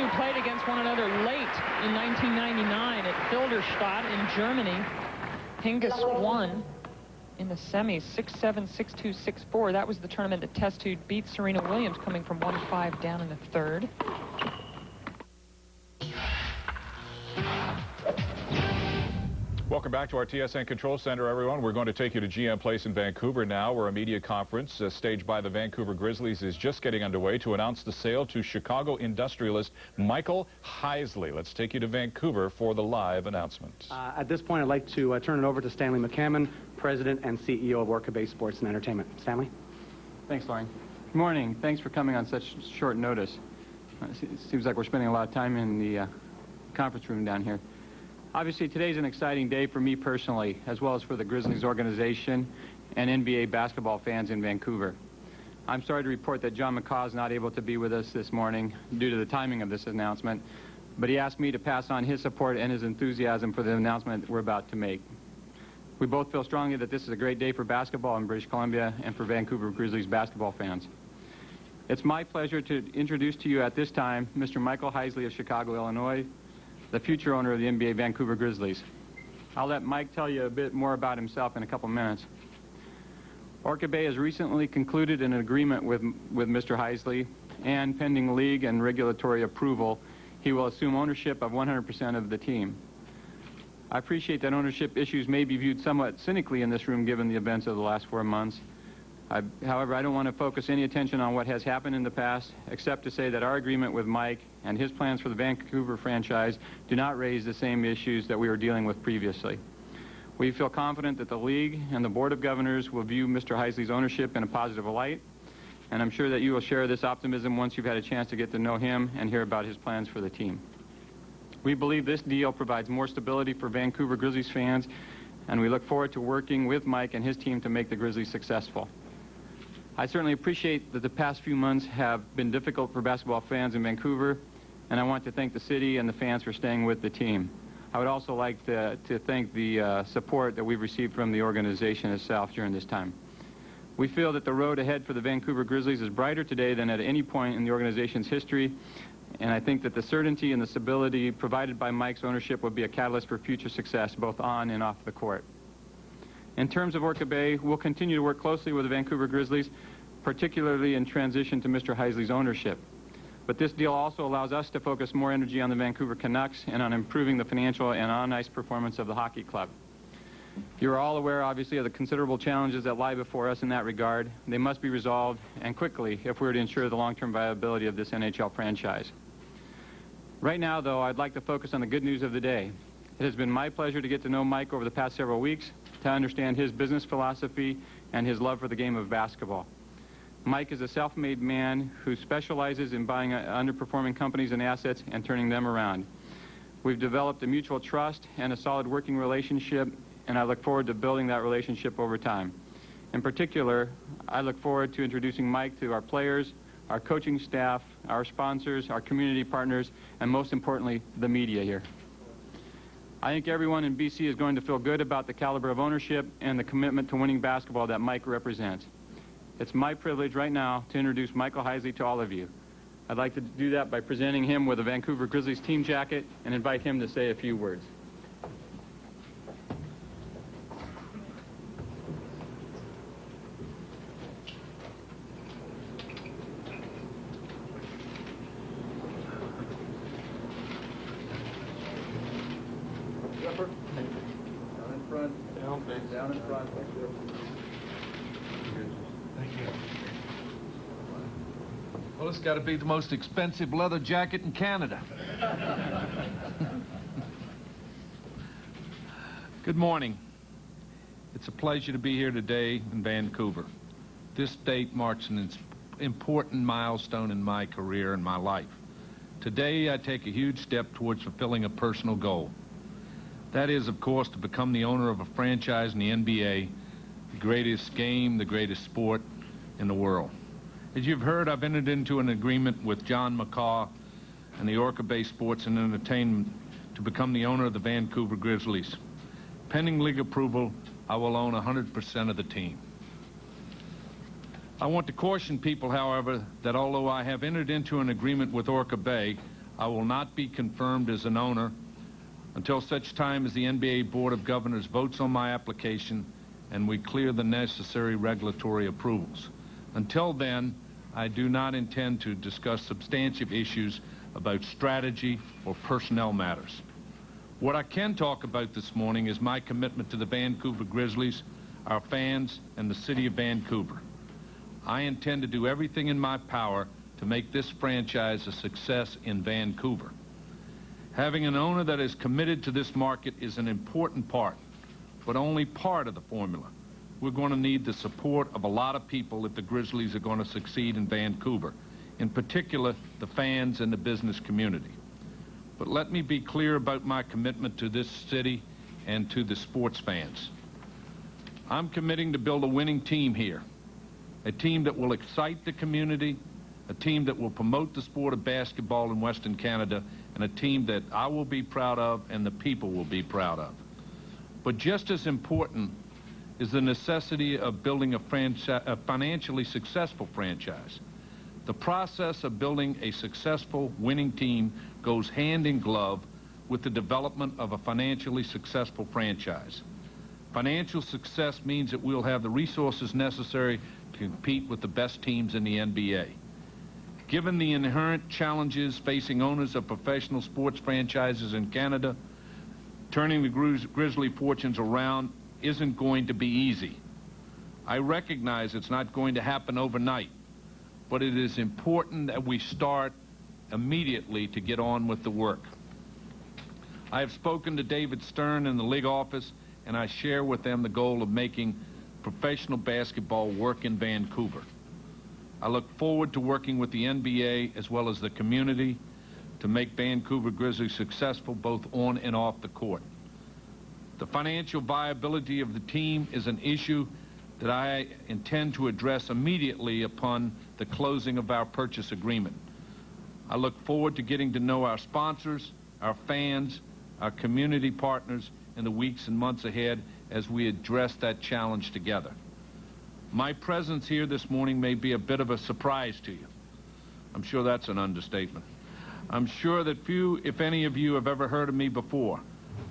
two played against one another late in 1999 at Filderstadt in Germany. Hingis won in the semis 6-7, 6-2, 6-4. That was the tournament that Testude beat Serena Williams, coming from 1-5 down in the third. Welcome back to our TSN Control Center, everyone. We're going to take you to GM Place in Vancouver now, where a media conference staged by the Vancouver Grizzlies is just getting underway to announce the sale to Chicago industrialist Michael Heisley. Let's take you to Vancouver for the live announcement. At this point, I'd like to turn it over to Stanley McCammon, President and CEO of Orca Bay Sports and Entertainment. Stanley? Thanks, Lauren. Good morning. Thanks for coming on such short notice. It seems like we're spending a lot of time in the conference room down here. Obviously, today's an exciting day for me personally, as well as for the Grizzlies organization and NBA basketball fans in Vancouver. I'm sorry to report that John McCaw is not able to be with us this morning due to the timing of this announcement, but he asked me to pass on his support and his enthusiasm for the announcement we're about to make. We both feel strongly that this is a great day for basketball in British Columbia and for Vancouver Grizzlies basketball fans. It's my pleasure to introduce to you at this time Mr. Michael Heisley of Chicago, Illinois, the future owner of the NBA Vancouver Grizzlies. I'll let Mike tell you a bit more about himself in a couple minutes. Orca Bay has recently concluded an agreement with Mr. Heisley, and pending league and regulatory approval, he will assume ownership of 100% of the team. I appreciate that ownership issues may be viewed somewhat cynically in this room given the events of the last 4 months. However, I don't want to focus any attention on what has happened in the past, except to say that our agreement with Mike and his plans for the Vancouver franchise do not raise the same issues that we were dealing with previously. We feel confident that the league and the Board of Governors will view Mr. Heisley's ownership in a positive light, and I'm sure that you will share this optimism once you've had a chance to get to know him and hear about his plans for the team. We believe this deal provides more stability for Vancouver Grizzlies fans, and we look forward to working with Mike and his team to make the Grizzlies successful. I certainly appreciate that the past few months have been difficult for basketball fans in Vancouver, and I want to thank the city and the fans for staying with the team. I would also like to thank the support that we've received from the organization itself during this time. We feel that the road ahead for the Vancouver Grizzlies is brighter today than at any point in the organization's history, and I think that the certainty and the stability provided by Mike's ownership will be a catalyst for future success both on and off the court. In terms of Orca Bay, we'll continue to work closely with the Vancouver Grizzlies, particularly in transition to Mr. Heisley's ownership. But this deal also allows us to focus more energy on the Vancouver Canucks and on improving the financial and on-ice performance of the hockey club. You're all aware, obviously, of the considerable challenges that lie before us in that regard. They must be resolved, and quickly, if we're to ensure the long-term viability of this NHL franchise. Right now, though, I'd like to focus on the good news of the day. It has been my pleasure to get to know Mike over the past several weeks, to understand his business philosophy and his love for the game of basketball. Mike is a self-made man who specializes in buying underperforming companies and assets and turning them around. We've developed a mutual trust and a solid working relationship, and I look forward to building that relationship over time. In particular, I look forward to introducing Mike to our players, our coaching staff, our sponsors, our community partners, and most importantly, the media here. I think everyone in BC is going to feel good about the caliber of ownership and the commitment to winning basketball that Mike represents. It's my privilege right now to introduce Michael Heisley to all of you. I'd like to do that by presenting him with a Vancouver Grizzlies team jacket and invite him to say a few words. Down in front. Down in front. Thank you. Well, it's got to be the most expensive leather jacket in Canada. Good morning. It's a pleasure to be here today in Vancouver. This date marks an important milestone in my career and my life. Today, I take a huge step towards fulfilling a personal goal. That is, of course, to become the owner of a franchise in the NBA, the greatest game, the greatest sport in the world. As you've heard, I've entered into an agreement with John McCaw and the Orca Bay Sports and Entertainment to become the owner of the Vancouver Grizzlies. Pending league approval, I will own 100% of the team. I want to caution people, however, that although I have entered into an agreement with Orca Bay, I will not be confirmed as an owner until such time as the NBA Board of Governors votes on my application and we clear the necessary regulatory approvals. Until then, I do not intend to discuss substantive issues about strategy or personnel matters. What I can talk about this morning is my commitment to the Vancouver Grizzlies, our fans, and the city of Vancouver. I intend to do everything in my power to make this franchise a success in Vancouver. Having an owner that is committed to this market is an important part, but only part of the formula. We're going to need the support of a lot of people if the Grizzlies are going to succeed in Vancouver, in particular the fans and the business community. But let me be clear about my commitment to this city and to the sports fans. I'm committing to build a winning team here, a team that will excite the community, a team that will promote the sport of basketball in Western Canada, and a team that I will be proud of and the people will be proud of. But just as important is the necessity of building a financially successful franchise. The process of building a successful winning team goes hand in glove with the development of a financially successful franchise. Financial success means that we'll have the resources necessary to compete with the best teams in the NBA. Given the inherent challenges facing owners of professional sports franchises in Canada, turning the Grizzly fortunes around isn't going to be easy. I recognize it's not going to happen overnight, but it is important that we start immediately to get on with the work. I have spoken to David Stern in the league office, and I share with them the goal of making professional basketball work in Vancouver. I look forward to working with the NBA as well as the community to make Vancouver Grizzlies successful both on and off the court. The financial viability of the team is an issue that I intend to address immediately upon the closing of our purchase agreement. I look forward to getting to know our sponsors, our fans, our community partners in the weeks and months ahead as we address that challenge together. My presence here this morning may be a bit of a surprise to you. I'm sure that's an understatement. I'm sure that few, if any of you, have ever heard of me before.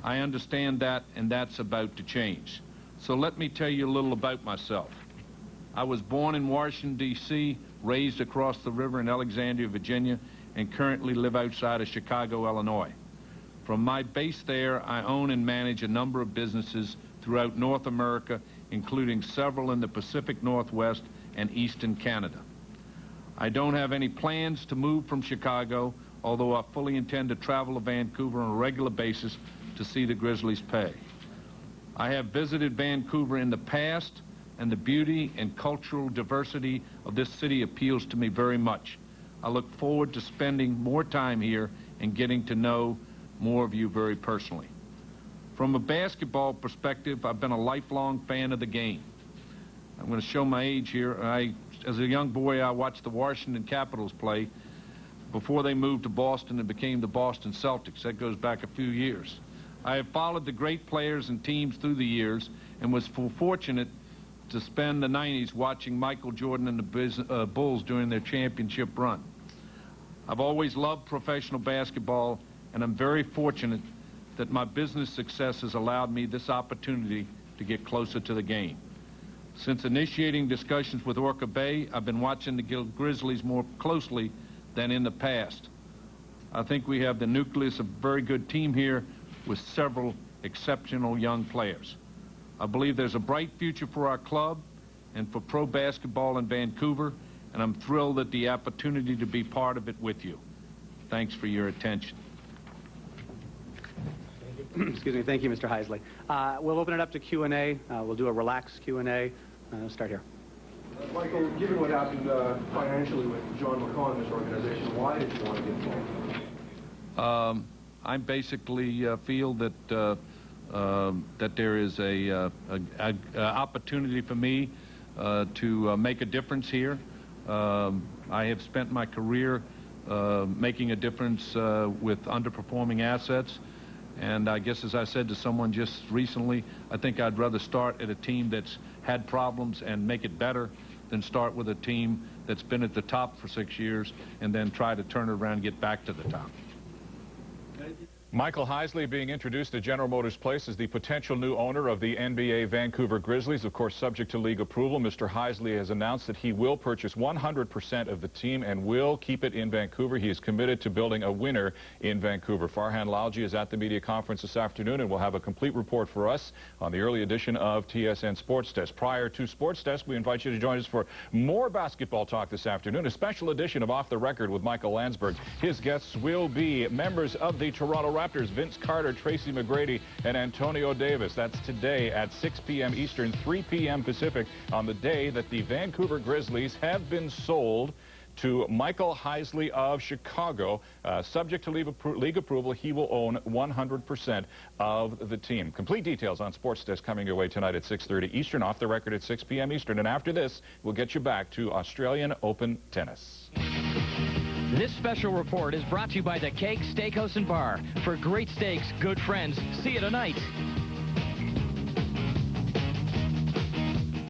I understand that, and that's about to change. So let me tell you a little about myself. I was born in Washington, D.C., raised across the river in Alexandria, Virginia, and currently live outside of Chicago, Illinois. From my base there, I own and manage a number of businesses throughout North America, including several in the Pacific Northwest and Eastern Canada. I don't have any plans to move from Chicago, although I fully intend to travel to Vancouver on a regular basis to see the Grizzlies play. I have visited Vancouver in the past, and the beauty and cultural diversity of this city appeals to me very much. I look forward to spending more time here and getting to know more of you very personally. From a basketball perspective, I've been a lifelong fan of the game. I'm going to show my age here. As a young boy, I watched the Washington Capitals play before they moved to Boston and became the Boston Celtics. That goes back a few years. I have followed the great players and teams through the years and was fortunate to spend the 90s watching Michael Jordan and the Bulls during their championship run. I've always loved professional basketball, and I'm very fortunate that my business success has allowed me this opportunity to get closer to the game. Since initiating discussions with Orca Bay, I've been watching the Grizzlies more closely than in the past. I think we have the nucleus of a very good team here with several exceptional young players. I believe there's a bright future for our club and for pro basketball in Vancouver, and I'm thrilled at the opportunity to be part of it with you. Thanks for your attention. Excuse me. Thank you, Mr. Heisley. We'll open it up to Q&A. We'll do a relaxed Q&A. Start here. Michael, given what happened financially with John McCaw in this organization, why did you want to get involved? I basically feel that that there is a opportunity for me to make a difference here. I have spent my career making a difference with underperforming assets. And I guess, as I said to someone just recently, I think I'd rather start at a team that's had problems and make it better than start with a team that's been at the top for 6 years and then try to turn it around and get back to the top. Michael Heisley being introduced to General Motors Place as the potential new owner of the NBA Vancouver Grizzlies. Of course, subject to league approval, Mr. Heisley has announced that he will purchase 100% of the team and will keep it in Vancouver. He is committed to building a winner in Vancouver. Farhan Lalji is at the media conference this afternoon and will have a complete report for us on the early edition of TSN Sports Desk. Prior to Sports Desk, we invite you to join us for more basketball talk this afternoon, a special edition of Off the Record with Michael Landsberg. His guests will be members of the Toronto Raptors, Vince Carter, Tracy McGrady, and Antonio Davis. That's today at 6 p.m. Eastern, 3 p.m. Pacific, on the day that the Vancouver Grizzlies have been sold to Michael Heisley of Chicago. Subject to league approval, he will own 100% of the team. Complete details on Sports Desk coming your way tonight at 6:30 Eastern, Off the Record at 6 p.m. Eastern. And after this, we'll get you back to Australian Open tennis. This special report is brought to you by the Cake Steakhouse and Bar. For great steaks, good friends, see you tonight.